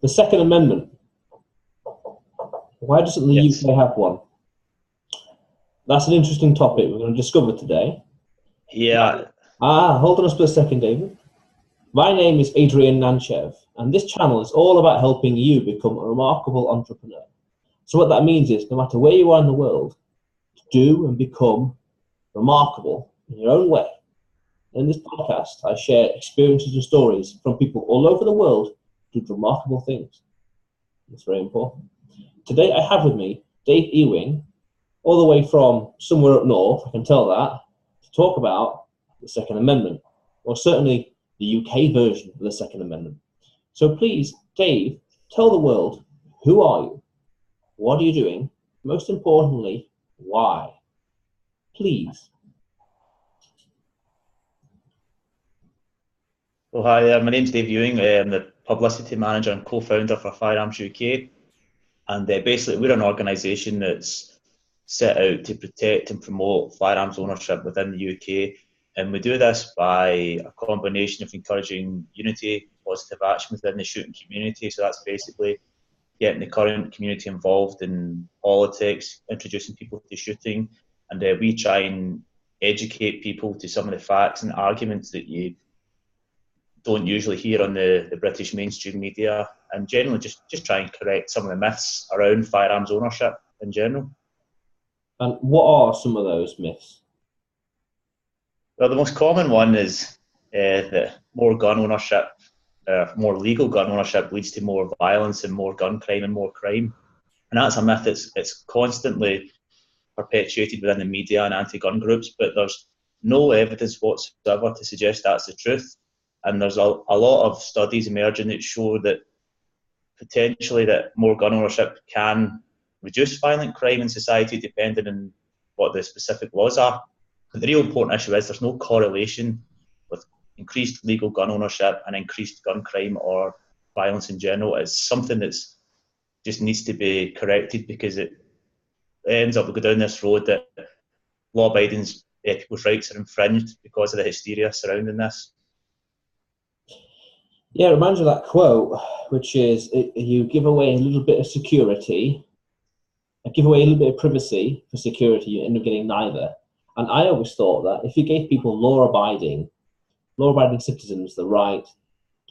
The Second Amendment. Why doesn't the UK have one? That's an interesting topic we're going to discover today. Yeah. Hold on a split second, David. My name is Adrian Nantchev, and this channel is all about helping you become a remarkable entrepreneur. So what that means is, no matter where you are in the world, do and become remarkable in your own way. In this podcast, I share experiences and stories from people all over the world who do remarkable things. It's very important. Today I have with me Dave Ewing, all the way from somewhere up north, I can tell that, to talk about the Second Amendment, or certainly the UK version of the Second Amendment. So please, Dave, tell the world, who are you? What are you doing? Most importantly, why? Please. Well, hi, my name's Dave Ewing. I'm the publicity manager and co-founder for FireArms UK. And basically, we're an organisation that's set out to protect and promote firearms ownership within the UK. And we do this by a combination of encouraging unity, positive action within the shooting community. So that's basically getting the current community involved in politics, introducing people to shooting. And we try and educate people to some of the facts and arguments that you don't usually hear on the British mainstream media, and generally just try and correct some of the myths around firearms ownership in general. And what are some of those myths? Well, the most common one is that more gun ownership, more legal gun ownership leads to more violence and more gun crime and more crime. And that's a myth that's constantly perpetuated within the media and anti-gun groups, but there's no evidence whatsoever to suggest that's the truth. And there's a lot of studies emerging that show that potentially that more gun ownership can reduce violent crime in society depending on what the specific laws are. But the real important issue is there's no correlation with increased legal gun ownership and increased gun crime or violence in general. It's something that's just needs to be corrected, because it ends up we go down this road that law-abiding people's rights are infringed because of the hysteria surrounding this. Yeah, it reminds me of that quote, which is, you give away a little bit of security, give away a little bit of privacy for security, you end up getting neither. And I always thought that if you gave people law-abiding citizens the right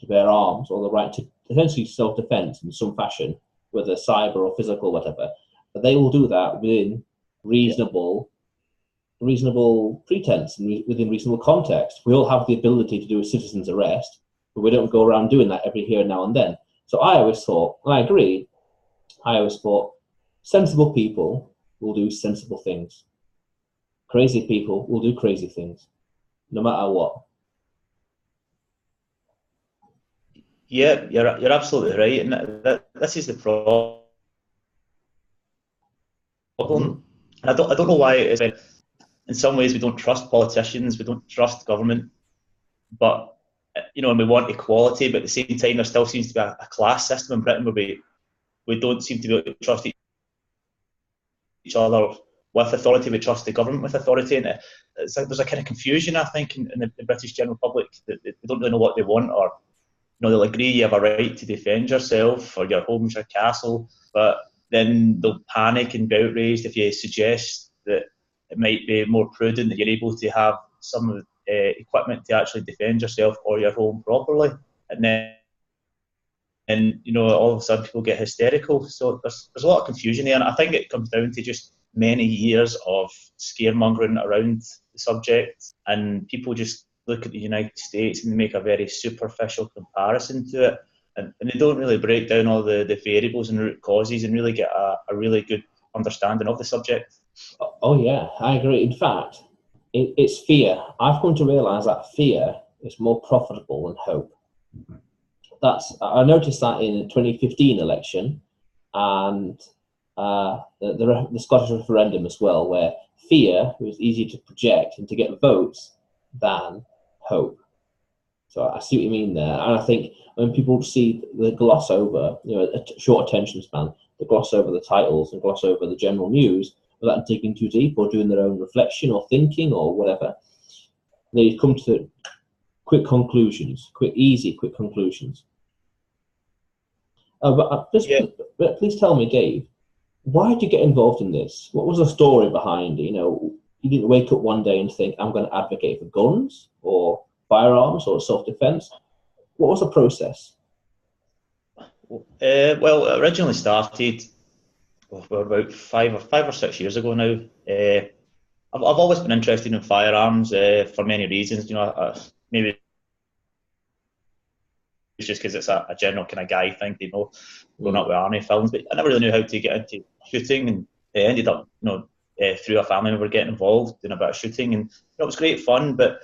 to bear arms, or the right to essentially self-defense in some fashion, whether cyber or physical, whatever, that they will do that within reasonable pretense, and within reasonable context. We all have the ability to do a citizen's arrest, but we don't go around doing that every here, now and then. So I always thought, and I agree, sensible people will do sensible things. Crazy people will do crazy things, no matter what. Yeah, you're absolutely right, and this is the problem. And I don't know why it is. In some ways, we don't trust politicians, we don't trust government, but and we want equality, but at the same time, there still seems to be a class system in Britain where we don't seem to be able to trust each other with authority. We trust the government with authority, and it's like there's a kind of confusion, I think, in the British general public, that they don't really know what they want, or they'll agree you have a right to defend yourself or your home's your castle, but then they'll panic and be outraged if you suggest that it might be more prudent that you're able to have some of the equipment to actually defend yourself or your home properly. And then all of a sudden people get hysterical. So there's a lot of confusion there, and I think it comes down to just many years of scaremongering around the subject, and people just look at the United States and they make a very superficial comparison to it, and they don't really break down all the variables and root causes and really get a really good understanding of the subject. Oh yeah, I agree. In fact, it's fear. I've come to realise that fear is more profitable than hope. I noticed that in the 2015 election and the Scottish referendum as well, where fear was easier to project and to get votes than hope. So I see what you mean there, and I think when people see the gloss over, a short attention span, they gloss over the titles and gloss over the general news without digging too deep or doing their own reflection or thinking or whatever, they come to quick conclusions, quick conclusions. But please tell me, Dave, why did you get involved in this? What was the story behind it? You know, you didn't wake up one day and think, I'm going to advocate for guns or firearms or self-defense. What was the process? Well, it originally started about 5 or 6 years ago now. I've always been interested in firearms for many reasons. You know, maybe it's just because it's a general kind of guy thing, you know, growing up with army films. But I never really knew how to get into shooting, and ended up, you know, through a family member getting involved in a bit of shooting, and you know, it was great fun. But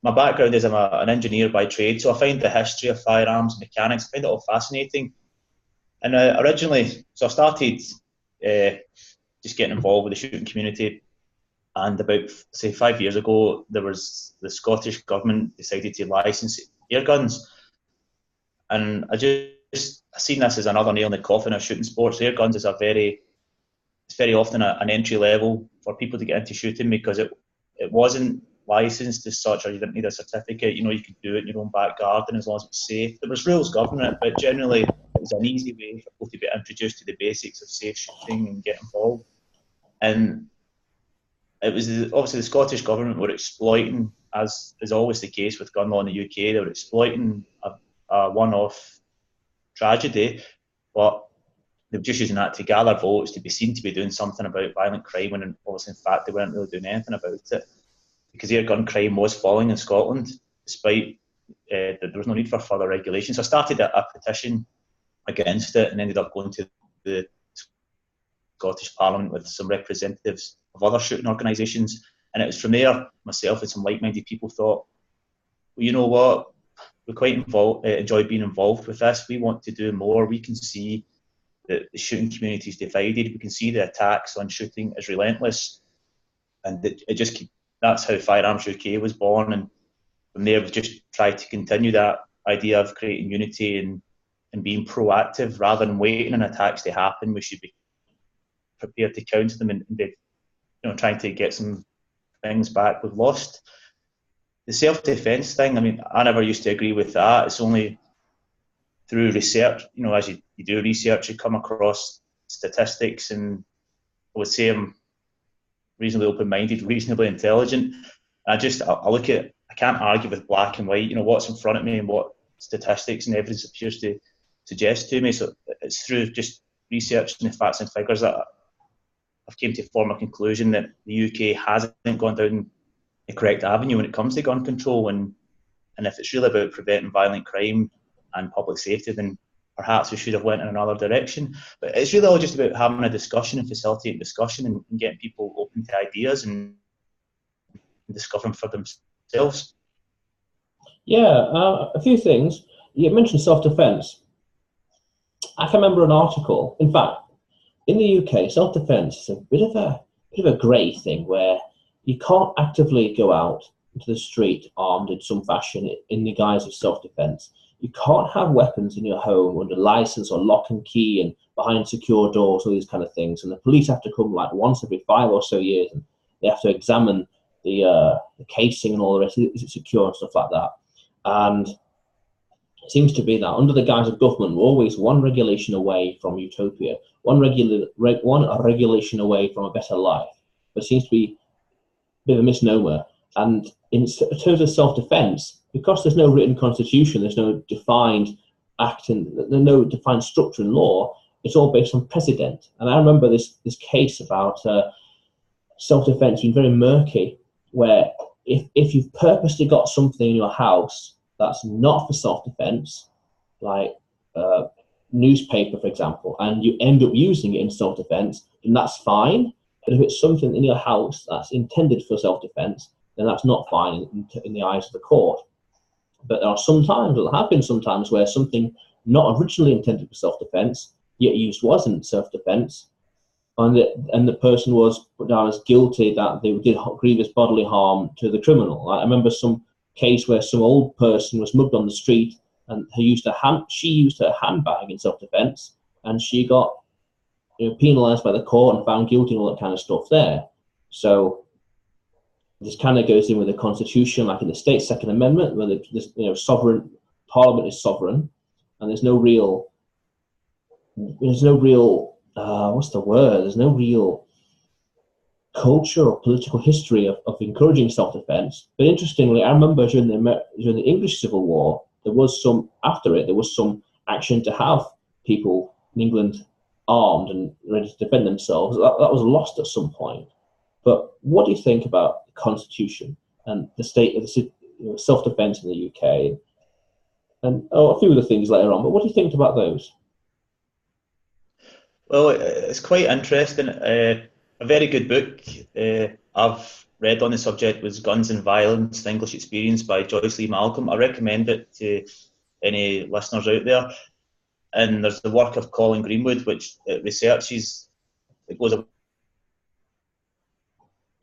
my background is I'm an engineer by trade, so I find the history of firearms and mechanics, I find it all fascinating. And originally, so I started just getting involved with the shooting community, and about, say, 5 years ago, there was the Scottish government decided to license air guns, and I seen this as another nail in the coffin of shooting sports. Air guns is it's very often an entry level for people to get into shooting, because it wasn't licensed as such, or you didn't need a certificate. You know, you could do it in your own back garden as long as it's safe. There was rules governing it, but generally it was an easy way for people to get introduced to the basics of safe shooting and get involved. And it was obviously the Scottish government were exploiting, as is always the case with gun law in the UK, they were exploiting a one-off tragedy, but they were just using that to gather votes, to be seen to be doing something about violent crime, when obviously in fact they weren't really doing anything about it, because air gun crime was falling in Scotland, despite there was no need for further regulation. So I started a petition against it, and ended up going to the Scottish Parliament with some representatives of other shooting organisations. And it was from there, myself and some like-minded people thought, well, you know what, we quite enjoy being involved with this. We want to do more. We can see that the shooting community is divided. We can see the attacks on shooting is relentless. And that's how FireArms UK was born. And from there, we've just tried to continue that idea of creating unity and being proactive rather than waiting on attacks to happen. We should be prepared to counter them and be, you know, trying to get some things back we've lost. The self-defense thing, I mean, I never used to agree with that. It's only through research, you know, as you do research, you come across statistics, and I would say I'm reasonably open-minded, reasonably intelligent. I look at, I can't argue with black and white, you know, what's in front of me and what statistics and evidence appears to suggest to me. So it's through just researching the facts and figures that I've came to form a conclusion that the UK hasn't gone down the correct avenue when it comes to gun control, and if it's really about preventing violent crime and public safety, then perhaps we should have went in another direction. But it's really all just about having a discussion and facilitating discussion and getting people open to ideas and discovering for themselves. Yeah, a few things. You mentioned self-defense. I can remember an article. In fact, in the UK, self-defense is a bit of a grey thing, where you can't actively go out into the street armed in some fashion in the guise of self-defense. You can't have weapons in your home under license or lock and key and behind secure doors, all these kind of things. And the police have to come like once every 5 or so years, and they have to examine the casing and all the rest. Is it secure and stuff like that? And it seems to be that under the guise of government, we're always one regulation away from utopia, one regulation away from a better life. But it seems to be a bit of a misnomer. And in terms of self-defense, because there's no written constitution, there's no defined act, and there's no defined structure in law, it's all based on precedent. And I remember this case about self-defense being very murky, where if you've purposely got something in your house that's not for self-defense, like newspaper, for example, and you end up using it in self-defense, then that's fine. But if it's something in your house that's intended for self-defense, then that's not fine in the eyes of the court. But there have been sometimes where something not originally intended for self-defense, yet used wasn't self-defense, and the person was put down as guilty that they did grievous bodily harm to the criminal. I remember some case where some old person was mugged on the street, and she used her handbag in self-defense, and she got penalised by the court and found guilty and all that kind of stuff there. So this kind of goes in with the Constitution, like in the state's Second Amendment, where sovereign Parliament is sovereign, and there's no real there's no real, what's the word? There's no real culture or political history of encouraging self-defense. But interestingly, I remember during the English Civil War, there was some action to have people in England armed and ready to defend themselves. That was lost at some point. But what do you think about the Constitution and the state of the self-defense in the UK? And a few other things later on. But what do you think about those? Well, it's quite interesting. A very good book I've read on the subject was Guns and Violence, The English Experience by Joyce Lee Malcolm. I recommend it to any listeners out there. And there's the work of Colin Greenwood, which researches, it goes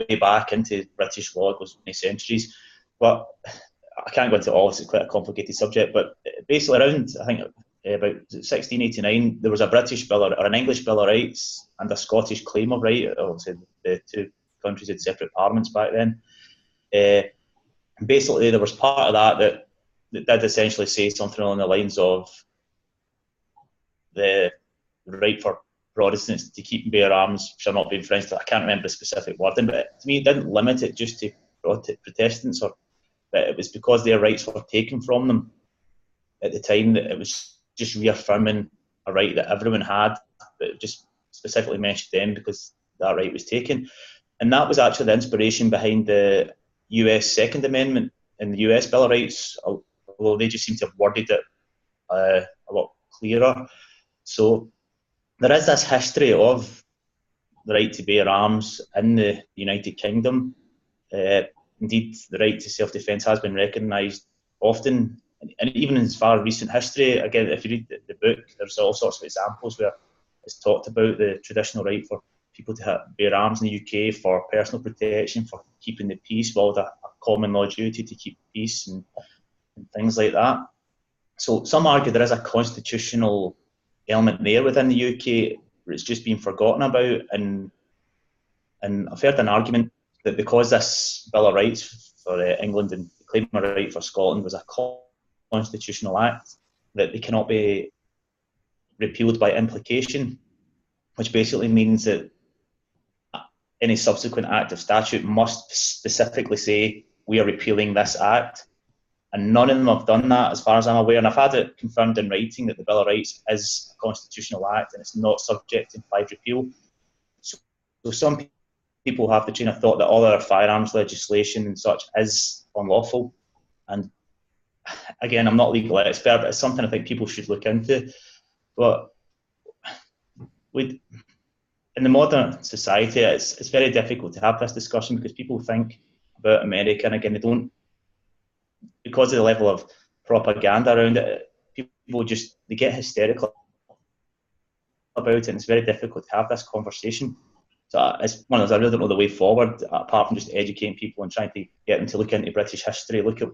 way back into British law, it goes many centuries. But I can't go into all this, it's quite a complicated subject. But basically around, I think, about 1689, there was a British Bill or an English Bill of Rights and a Scottish Claim of Right. Obviously, the two countries had separate parliaments back then. And basically, there was part of that did essentially say something along the lines of the right for Protestants to keep and bear arms shall not be infringed. I can't remember the specific wording, but to me, it didn't limit it just to Protestants, or that it was because their rights were taken from them at the time that it was just reaffirming a right that everyone had, but it just specifically mentioned them because that right was taken. And that was actually the inspiration behind the US Second Amendment in the US Bill of Rights, although they just seem to have worded it a lot clearer. So there is this history of the right to bear arms in the United Kingdom. Indeed, the right to self-defence has been recognised often, and even in as far recent history. Again, if you read the book, there's all sorts of examples where it's talked about the traditional right for people to bear arms in the UK for personal protection, for keeping the peace, well, a common law duty to keep peace and things like that. So some argue there is a constitutional element there within the UK where it's just been forgotten about, and I've heard an argument that because this Bill of Rights for England and the Claim of Right for Scotland was a constitutional act, that they cannot be repealed by implication, which basically means that any subsequent act of statute must specifically say we are repealing this act. And none of them have done that, as far as I'm aware. And I've had it confirmed in writing that the Bill of Rights is a constitutional act and it's not subject to implied repeal. So some people have the train of thought that all our firearms legislation and such is unlawful. And again, I'm not a legal expert, but it's something I think people should look into. But in the modern society, it's very difficult to have this discussion because people think about America, and again, they don't, because of the level of propaganda around it, people they get hysterical about it, and it's very difficult to have this conversation. So it's one of those, I really don't know the way forward, apart from just educating people and trying to get them to look into British history, look at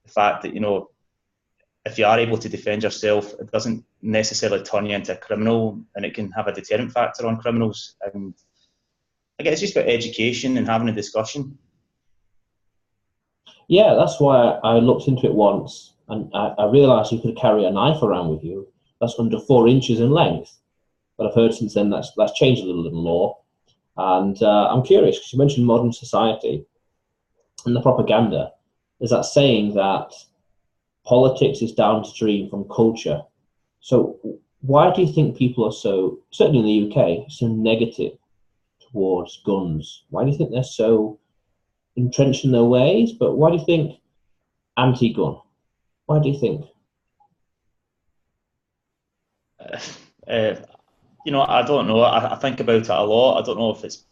the fact that, if you are able to defend yourself, it doesn't necessarily turn you into a criminal, and it can have a deterrent factor on criminals. And I guess it's just about education and having a discussion. Yeah, that's why I looked into it once, and I realised you could carry a knife around with you that's under 4 inches in length. But I've heard since then that's changed a little in law. And I'm curious, because you mentioned modern society and the propaganda. There's that saying that politics is downstream from culture. So why do you think people are so, certainly in the UK, so negative towards guns? Why do you think they're so entrenched in their ways? But why do you think anti-gun? Why do you think? I don't know. I think about it a lot. I don't know if it's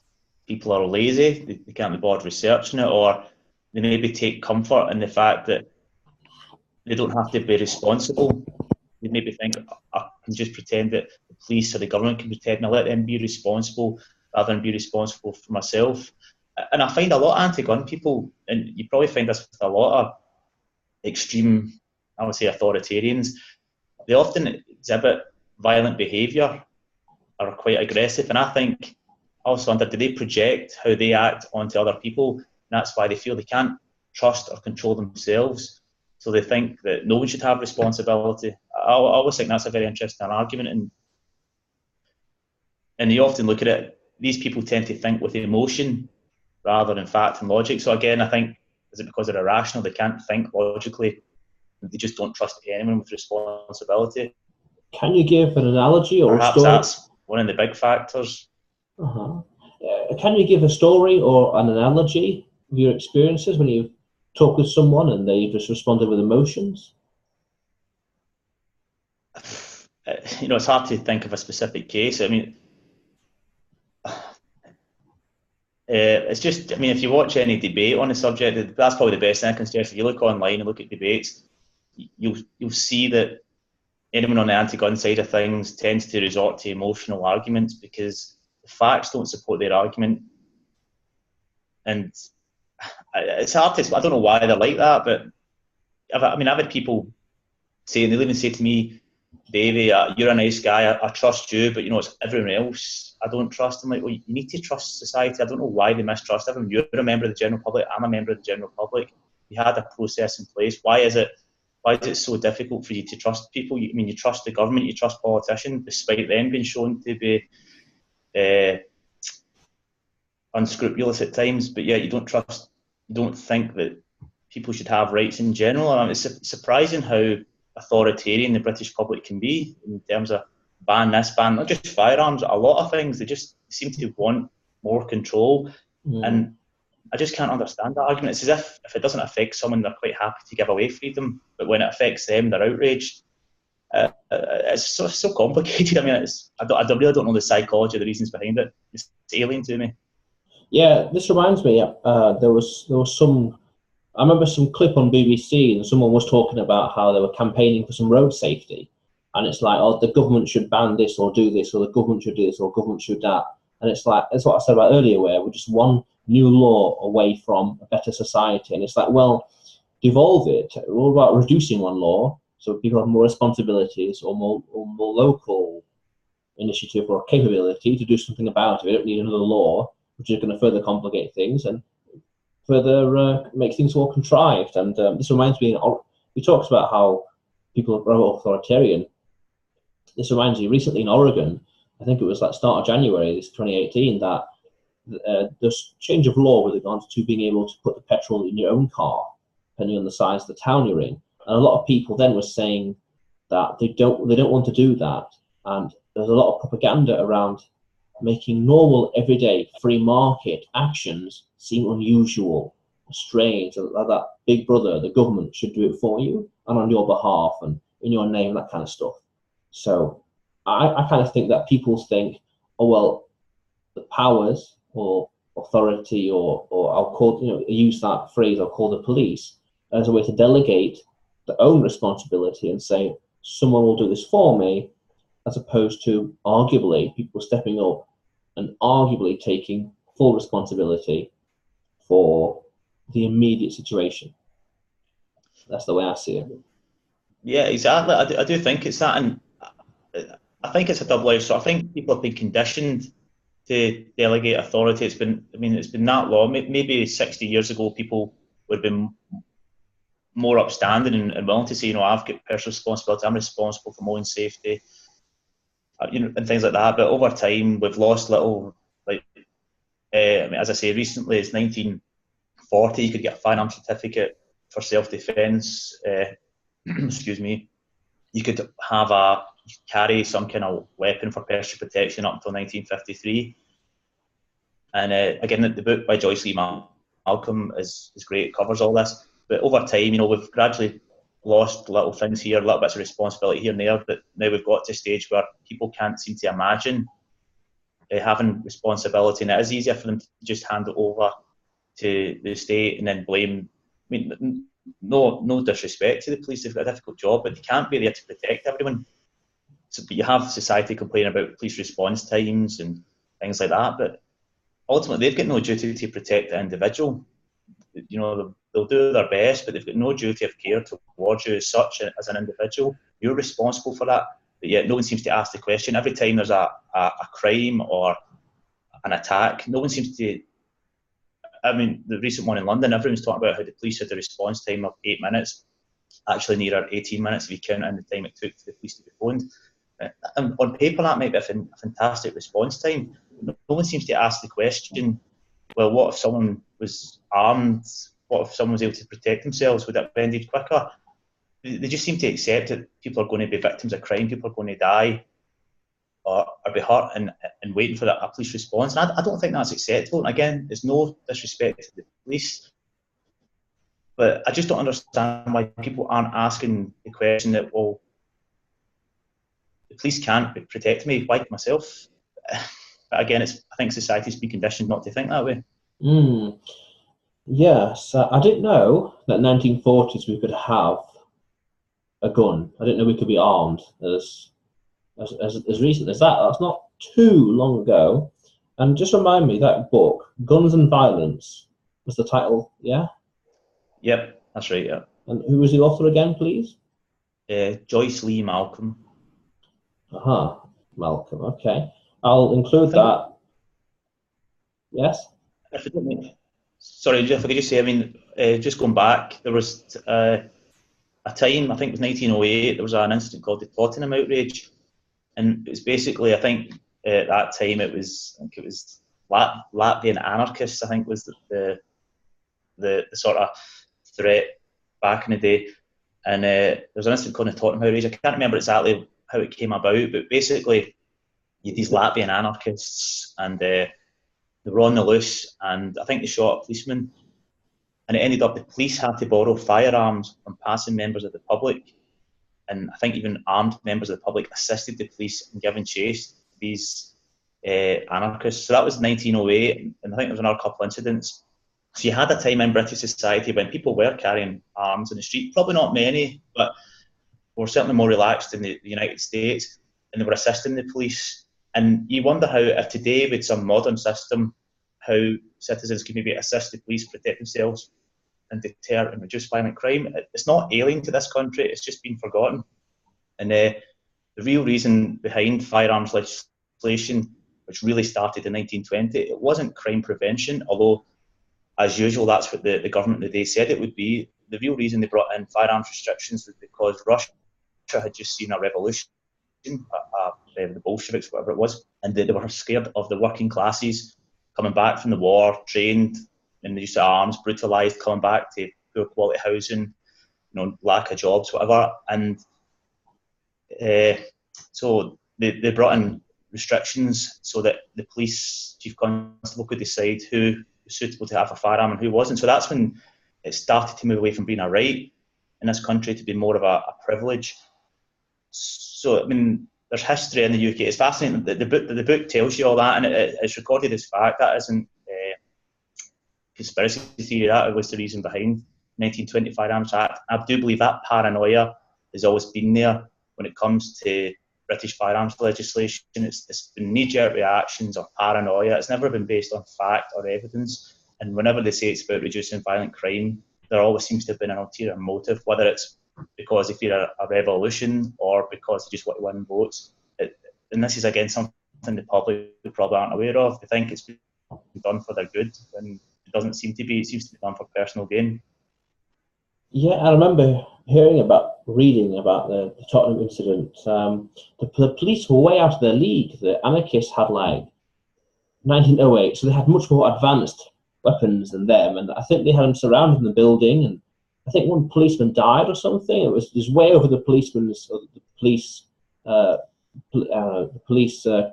people are lazy, they can't be bothered researching it, or they maybe take comfort in the fact that they don't have to be responsible. They maybe think, I can just pretend that the police or the government can protect me, let them be responsible rather than be responsible for myself. And I find a lot of anti-gun people, and you probably find this with a lot of extreme, I would say, authoritarians, they often exhibit violent behaviour, are quite aggressive, and I think also do they project how they act onto other people, and that's why they feel they can't trust or control themselves, so they think that no one should have responsibility. I always think that's a very interesting argument, and and you often look at it, these people tend to think with emotion rather than fact and logic. So again, I think, is it because they're irrational, they can't think logically, they just don't trust anyone with responsibility? Can you give an analogy or Perhaps a story? that's one of the big factors. Can you give a story or an analogy of your experiences when you've talked with someone and they just responded with emotions? It's hard to think of a specific case. I mean, it's just, I mean, if you watch any debate on the subject, that's probably the best thing I can suggest. If you look online and look at debates, you'll see that anyone on the anti-gun side of things tends to resort to emotional arguments because the facts don't support their argument. And it's hard to, I don't know why they're like that, but I've had people saying, they'll even say to me, Davey, you're a nice guy, I trust you, but it's everyone else I don't trust. I'm like, well, you need to trust society. I don't know why they mistrust everyone. You're a member of the general public, I'm a member of the general public. We had a process in place. Why is it so difficult for you to trust people? You trust the government, you trust politicians, despite them being shown to be unscrupulous at times, but yet you don't think that people should have rights in general. I mean, it's surprising how authoritarian the British public can be in terms of ban this, ban not just firearms, a lot of things. They just seem to want more control, and I just can't understand that argument. It's as if it doesn't affect someone, they're quite happy to give away freedom, but when it affects them, they're outraged. It's so complicated. I mean, I really don't know the psychology, the reasons behind it. It's alien to me. Yeah, this reminds me. There was some. I remember some clip on BBC, and someone was talking about how they were campaigning for some road safety, and it's like, oh, the government should ban this or do this, or the government should do this, or the government should that, and it's like, that's what I said about earlier, where we're just one new law away from a better society, and it's like, well, devolve it. We're all about reducing one law, so people have more responsibilities or more local initiative or capability to do something about it. We don't need another law, which is going to further complicate things and further make things more contrived. And this reminds me, he talks about how people are authoritarian. This reminds me, recently in Oregon, I think it was like start of January, this 2018, that there's change of law with regards to being able to put the petrol in your own car, depending on the size of the town you're in. And a lot of people then were saying that they don't want to do that. And there's a lot of propaganda around making normal, everyday, free market actions seem unusual, strange, like that big brother, the government, should do it for you and on your behalf and in your name, that kind of stuff. So I kind of think that people think, oh, well, the powers or authority or I'll call, use that phrase, I'll call the police, as a way to delegate their own responsibility and say, someone will do this for me, as opposed to arguably people stepping up and arguably taking full responsibility for the immediate situation. That's the way I see it. Yeah, exactly. I do think it's that, and I think it's a double-edged sword. I think people have been conditioned to delegate authority. It's been that long. Maybe 60 years ago, people would have been more upstanding and willing to say, I've got personal responsibility. I'm responsible for my own safety, and things like that. But over time, we've lost little. As I say, recently it's 1940. You could get a firearms certificate for self-defence. Excuse me. You could carry some kind of weapon for personal protection up until 1953. And again, the book by Joyce Lee Malcolm is great. It covers all this. But over time, we've gradually lost little things here, little bits of responsibility here and there. But now we've got to a stage where people can't seem to imagine having responsibility, and it is easier for them to just hand it over to the state and then blame. I mean, no disrespect to the police, they've got a difficult job, but they can't be there to protect everyone. So, but you have society complaining about police response times and things like that, but ultimately they've got no duty to protect the individual. They'll do their best, but they've got no duty of care towards you as such, as an individual. You're responsible for that, but yet no one seems to ask the question. Every time there's a crime or an attack, no one seems to. I mean, the recent one in London, everyone's talking about how the police had a response time of 8 minutes, actually nearer 18 minutes if you count in the time it took for the police to be phoned. and on paper that might be a fantastic response time. No one seems to ask the question, well, what if someone was armed? What if someone was able to protect themselves? Would that have ended quicker? They just seem to accept that people are going to be victims of crime, people are going to die or be hurt, and waiting for a police response. And I don't think that's acceptable. And again, there's no disrespect to the police, but I just don't understand why people aren't asking the question that, well, the police can't protect me, why myself? But again, I think society's been conditioned not to think that way. Yes, I didn't know that 1940s we could have a gun. I didn't know we could be armed as recent as that. That's not too long ago. And just remind me, that book, Guns and Violence, was the title, yeah? Yep, that's right, yeah. And who was the author again, please? Joyce Lee Malcolm. Malcolm, okay. I'll include that. Yes? If I don't mean, sorry, if I could just say, I mean, just going back, there was a time, I think it was 1908, there was an incident called the Tottenham outrage. And it was basically, I think at that time it was Latvian anarchists, I think was the sort of threat back in the day. And there was an incident called the Tottenham outrage. I can't remember exactly how it came about, but basically you had these Latvian anarchists, and they were on the loose, and I think they shot a policeman, and it ended up the police had to borrow firearms from passing members of the public, and I think even armed members of the public assisted the police in giving chase to these anarchists. So that was 1908, and I think there was another couple of incidents. So you had a time in British society when people were carrying arms in the street, probably not many, but were certainly more relaxed in the United States, and they were assisting the police. And you wonder how, if today with some modern system, how citizens can maybe assist the police protect themselves and deter and reduce violent crime. It's not alien to this country, it's just been forgotten. And the real reason behind firearms legislation, which really started in 1920, it wasn't crime prevention, although as usual that's what the government of the day said it would be. The real reason they brought in firearms restrictions was because Russia had just seen a revolution, the Bolsheviks, whatever it was, and they were scared of the working classes coming back from the war, trained in the use of arms, brutalised, coming back to poor quality housing, lack of jobs, whatever. And so they brought in restrictions so that the police chief constable could decide who was suitable to have a firearm and who wasn't. So that's when it started to move away from being a right in this country to be more of a privilege. So, I mean, there's history in the UK. It's fascinating. The book tells you all that, and it's recorded as fact. That isn't conspiracy theory. That was the reason behind 1920 Firearms Act. I do believe that paranoia has always been there when it comes to British firearms legislation. It's been knee-jerk reactions or paranoia. It's never been based on fact or evidence. And whenever they say it's about reducing violent crime, there always seems to have been an ulterior motive, whether it's because they fear a revolution or because they just want to win votes. And this is, again, something the public probably aren't aware of. They think it's been done for their good, when it doesn't seem to be. It seems to be done for personal gain. Yeah, I remember reading about the Tottenham incident. The police were way out of their league. The anarchists had 1908, so they had much more advanced weapons than them, and I think they had them surrounded in the building, and I think one policeman died or something. It was way over the policeman's, or the police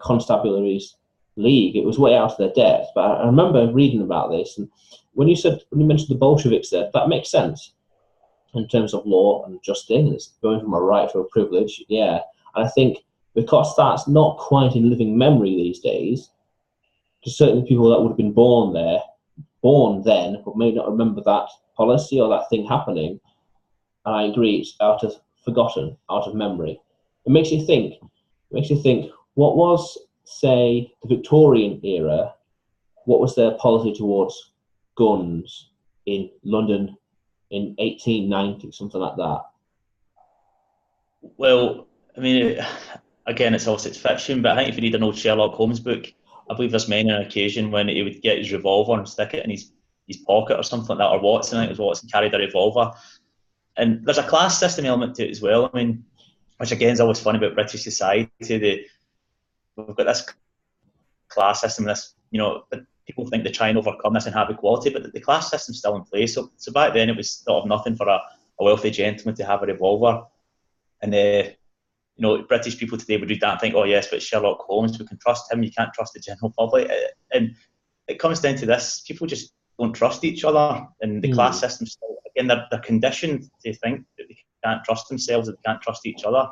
constabulary's league. It was way out of their depth. But I remember reading about this, and when you mentioned the Bolsheviks there, that makes sense in terms of law and justice. It's going from a right to a privilege. Yeah, and I think because that's not quite in living memory these days, to certainly people that would have been born then, but may not remember that policy or that thing happening. And I agree, it's forgotten, out of memory. It makes you think. What was, say, the Victorian era? What was their policy towards guns in London in 1890, something like that? Well, I mean, again, it's fiction, but I think if you read an old Sherlock Holmes book, I believe there's many an occasion when he would get his revolver and stick it in his pocket or something like that, or Watson, I think it was Watson, carried a revolver. And there's a class system element to it as well. I mean, which again is always funny about British society. We've got this class system, this, but people think they try and overcome this and have equality, but the class system's still in place. So back then it was thought of nothing for a wealthy gentleman to have a revolver. And British people today would read that and think, oh yes, but Sherlock Holmes, we can trust him, you can't trust the general public. And it comes down to this, people just don't trust each other, and the class system still, again, they're conditioned to think that they can't trust themselves, that they can't trust each other,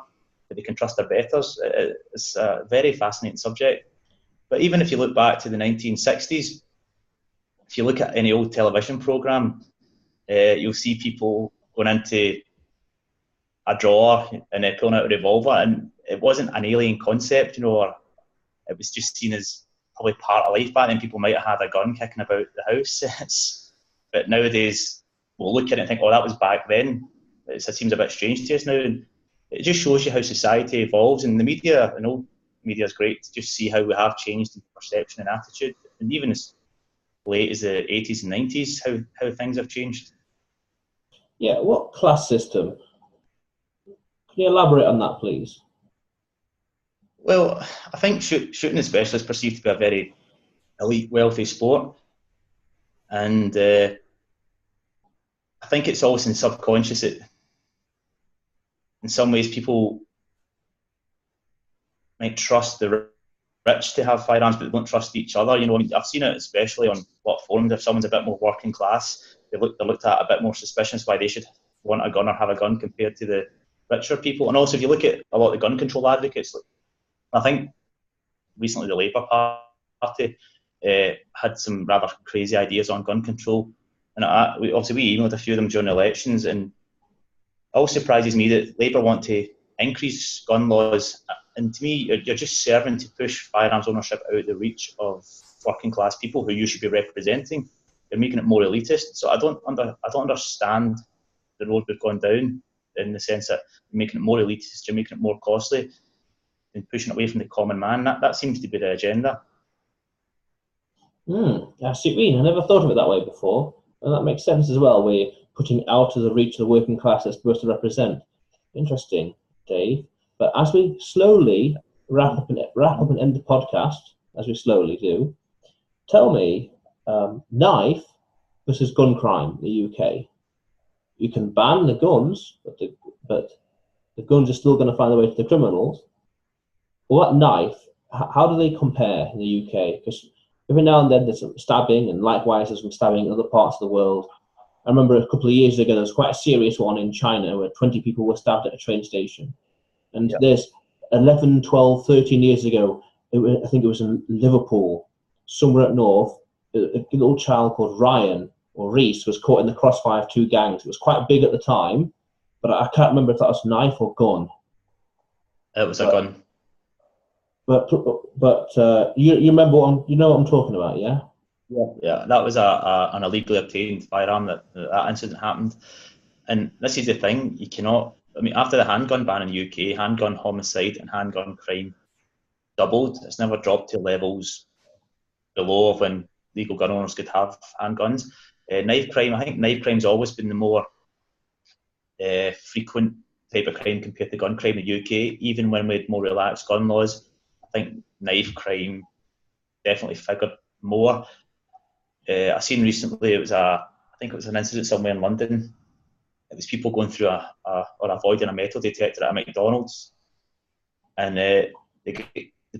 that they can trust their betters. It's a very fascinating subject. But even if you look back to the 1960s, if you look at any old television programme, you'll see people going into a drawer and pulling out a revolver, and it wasn't an alien concept, or it was just seen as probably part of life. Back then, people might have had a gun kicking about the house. But nowadays, we'll look at it and think, oh, that was back then. It seems a bit strange to us now. And it just shows you how society evolves. And the media, media is great to just see how we have changed in perception and attitude. And even as late as the 80s and 90s, how things have changed. Yeah, what class system? Can you elaborate on that, please? Well, I think shooting especially is perceived to be a very elite, wealthy sport. And I think it's always in subconscious that in some ways people might trust the rich to have firearms, but they don't trust each other. I've seen it especially on a lot of forums. If someone's a bit more working class, they're looked at a bit more suspicious why they should want a gun or have a gun compared to the richer people. And also, if you look at a lot of the gun control advocates, I think recently the Labour Party had some rather crazy ideas on gun control. And we emailed a few of them during the elections, and it all surprises me that Labour want to increase gun laws. And to me, you're just serving to push firearms ownership out of the reach of working class people who you should be representing. You're making it more elitist. So I don't understand the road we've gone down, in the sense that you're making it more elitist, you're making it more costly, and pushing away from the common man. That seems to be the agenda. I see what you mean. I never thought of it that way before, and that makes sense as well. We're putting it out of the reach of the working class it's supposed to represent. Interesting, Dave. But as we slowly wrap up and end the podcast, as we slowly do, tell me, knife versus gun crime in the UK. You can ban the guns, but the guns are still going to find their way to the criminals. What knife? How do they compare in the UK? Because every now and then there's some stabbing, and likewise there's some stabbing in other parts of the world. I remember a couple of years ago there was quite a serious one in China where 20 people were stabbed at a train station. And there's 11, 12, 13 years ago, I think it was in Liverpool, somewhere up north, a little child called Ryan or Reese was caught in the crossfire of two gangs. It was quite big at the time, but I can't remember if that was knife or gun. It was a gun. But you remember you know what I'm talking about, yeah? Yeah, that was an illegally obtained firearm that incident happened. And this is the thing, you cannot, after the handgun ban in the UK, handgun homicide and handgun crime doubled. It's never dropped to levels below of when legal gun owners could have handguns. Knife crime, I think knife crime's always been the more frequent type of crime compared to gun crime in the UK. Even when we had more relaxed gun laws, I think knife crime definitely figured more. I seen recently I think it was an incident somewhere in London. It was people going through or avoiding a metal detector at a McDonald's, and the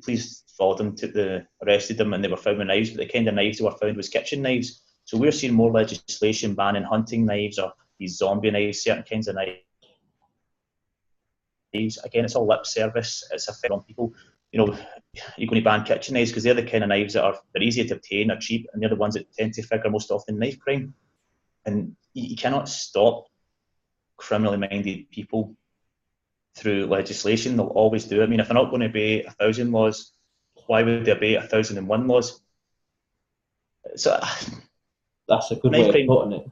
police followed them, arrested them, and they were found with knives. But the kind of knives they were found was kitchen knives. So we're seeing more legislation banning hunting knives or these zombie knives, certain kinds of knives. Again, it's all lip service. It's a fair on people. You're going to ban kitchen knives because they're the kind of knives they're easy to obtain, are cheap, and they're the ones that tend to figure most often in knife crime. And you cannot stop criminally minded people through legislation. They'll always do it. If they're not going to obey 1,000 laws, why would they obey 1,001 laws? So that's a good way of putting it.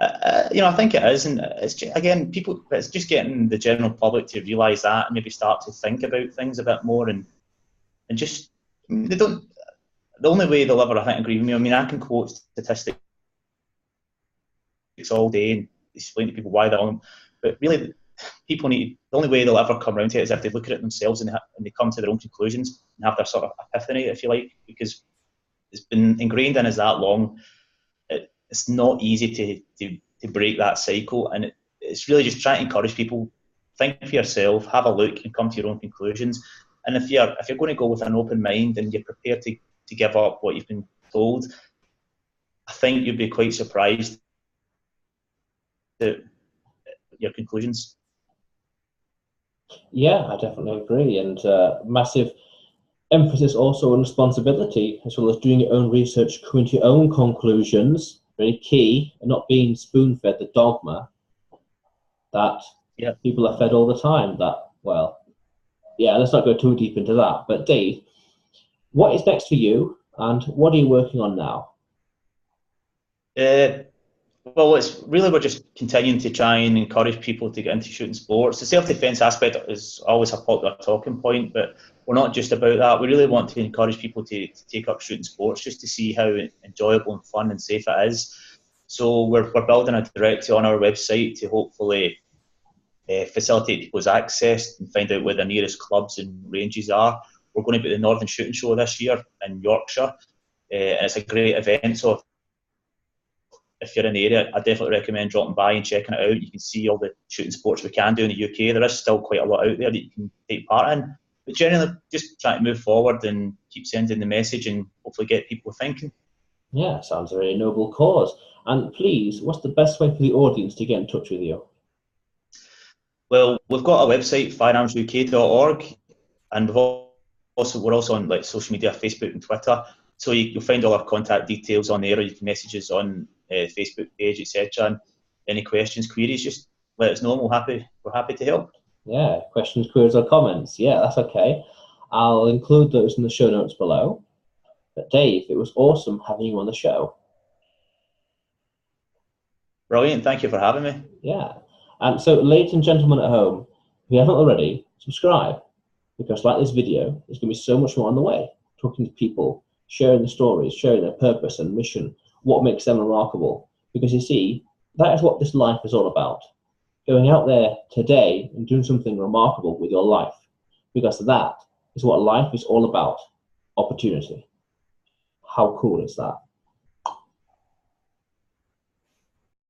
I think it is, and it's just getting the general public to realise that and maybe start to think about things a bit more, and just they don't. The only way they'll ever, I think, agree with me. I can quote statistics all day and explain to people why they're on them, but really people need, the only way they'll ever come around to it is if they look at it themselves and they come to their own conclusions and have their sort of epiphany, if you like, because it's been ingrained in us that long. It's not easy to break that cycle, and it's really just trying to encourage people, think for yourself, have a look, and come to your own conclusions. And if you're going to go with an open mind and you're prepared to give up what you've been told, I think you'd be quite surprised at your conclusions. Yeah, I definitely agree, and massive emphasis also on responsibility, as well as doing your own research, coming to your own conclusions. Very key, and not being spoon-fed the dogma that people are fed all the time. That, well, yeah, let's not go too deep into that. But Dave, what is next for you, and what are you working on now? Well, we're just continuing to try and encourage people to get into shooting sports. The self-defence aspect is always a popular talking point, but we're not just about that. We really want to encourage people to take up shooting sports just to see how enjoyable and fun and safe it is. So we're building a directory on our website to hopefully facilitate people's access and find out where the nearest clubs and ranges are. We're going to be at the Northern Shooting Show this year in Yorkshire, and it's a great event. So if you're in the area, I definitely recommend dropping by and checking it out. You can see all the shooting sports we can do in the UK. There is still quite a lot out there that you can take part in. But generally, just trying to move forward and keep sending the message and hopefully get people thinking. Yeah, sounds a very noble cause. And please, what's the best way for the audience to get in touch with you? Well, we've got a website, firearmsuk.org, and we're also on like social media, Facebook and Twitter. So you'll find all our contact details on there, or you can message us on Facebook page, etc. And any questions, queries, just let us know, and we're happy to help. Yeah, questions, queries, or comments. Yeah, that's okay. I'll include those in the show notes below. But Dave, it was awesome having you on the show. Brilliant. Thank you for having me. Yeah. And so, ladies and gentlemen at home, if you haven't already, subscribe. Because like this video, there's going to be so much more on the way. Talking to people, sharing the stories, sharing their purpose and mission, what makes them remarkable. Because you see, that is what this life is all about. Going out there today and doing something remarkable with your life. Because that is what life is all about. Opportunity. How cool is that?